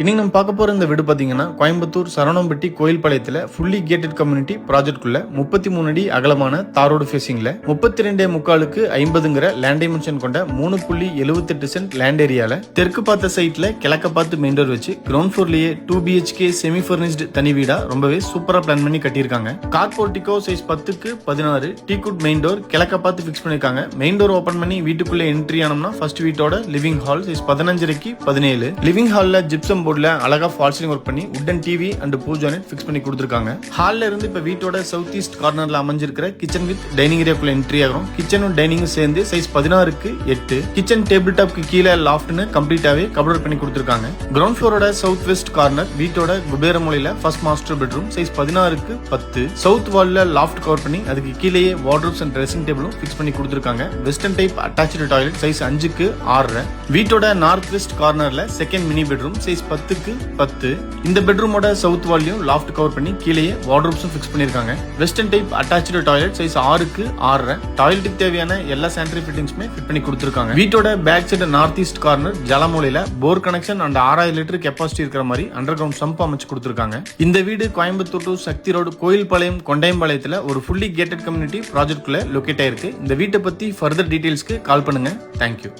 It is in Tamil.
இன்னைக்கு நம்ம பார்க்க போற இந்த வீடு பாத்தீங்கன்னா கோயம்புத்தூர் சரவணம்பட்டி கோயில்பாளையத்துல ஃபுல்லி கேட்டட் கம்யூனிட்டி ப்ராஜெக்ட்குள்ள 33 அடி அகலமான தாரோடு ஃபேசிங்ல 32.75 50ங்கிற லேண்ட் டைமென்ஷன் கொண்ட 3.78 சென்ட் லேண்ட் ஏரியால தெற்கு பார்த்த சைட்ல கிழக்க பார்த்து மெயின் டோர் வச்சு கிரவுண்ட் ஃப்ளோர்லயே 2 BHK செமி ஃபர்னிஷ்டு தனி வீடா ரொம்பவே சூப்பரா பிளான் பண்ணி கட்டியிருக்காங்க. கார் போர்ட்டிகோ சைஸ் 10க்கு 16 டீகுட் மெயின் டோர் கிழக்க பார்த்து ஃபிக்ஸ் பண்ணிருக்காங்க. மெயின் டோர் ஓபன் பண்ணி வீட்டுக்குள்ள என்ட்ரி ஆனோம்னா ஃபர்ஸ்ட் வீட்டோட லிவிங் ஹால் சைஸ் 15க்கு 17 லிவிங் ஹால்ல ஜிப்சம் போர்ட்ல அழகா ஃபால் சீலிங் ஒர்க் பண்ணி wooden TV and pooja unit fix பண்ணி கொடுத்திருக்காங்க. ஹால்ல இருந்து இப்ப வீட்டோட சவுத் ஈஸ்ட் கார்னர்ல அமைஞ்சிருக்கிற கிச்சன் வித் டைனிங் ஏரியாக்குள்ள என்ட்ரி ஆகும். கிச்சனும் டைனிங்கும் சேர்ந்து சைஸ் 16க்கு 8 கிச்சன் டேபிள் டாப்க்கு கீழே லாஃப்ட்னு கம்ப்ளீட்டாவே கவர் பண்ணி கொடுத்திருக்காங்க. கிரவுண்ட் ஃப்ளோரோட சவுத் வெஸ்ட் கார்னர் வீட்டோட குபேர மூலையில ஃபர்ஸ்ட் மாஸ்டர் பெட்ரூம் சைஸ் 16க்கு 10 சவுத் வால்ல லாஃப்ட் கவர் பண்ணி அதுக்கு கீழேயே வார்ட்ரோப்ஸ் அண்ட் ட்ரெஸ்ஸிங் டேபிளும் ஃபிக்ஸ் பண்ணி கொடுத்திருக்காங்க. Western type attached toilet size 5க்கு 6 வீட்டோட நார்த் வெஸ்ட் கார்னர்ல செகண்ட் மினி பெட்ரூம் சைஸ் 10க்கு 10 இந்த பெட்ரூமோட சவுத் வால்லையும் லாஃப்ட் கவர் பண்ணி கீழேயே வார்ட்ரோப்ஸும் ஃபிக்ஸ் பண்ணிருக்காங்க. Western type attached toilet size 6க்கு 6 டாய்லெட்டுக்கு தேவையான எல்லா சானிட்டரி ஃபிட்டிங்ஸுமே ஃபிட் பண்ணி கொடுத்திருக்காங்க. வீட்டோட back side north east corner ஜலமூலையில bore connection and 6000 litre capacity இருக்கிற மாதிரி அண்டர் கிரவுண்ட் சம்ப் அமைச்சு கொடுத்திருக்காங்க. இந்த வீடு கோயம்புத்தூர் டு சக்தி ரோடு கோயில்பாளையம் கொண்டையம்பாளையத்துல ஒரு ஃபுல்லி கேட்டட் கம்யூனிட்டி ப்ராஜெக்ட்குள்ள லொகேட் ஆயிருக்கு. இந்த வீட்டை பத்தி ஃபர்தர் டீடைல்ஸ்க்கு கால் பண்ணுங்க. தேங்க்யூ.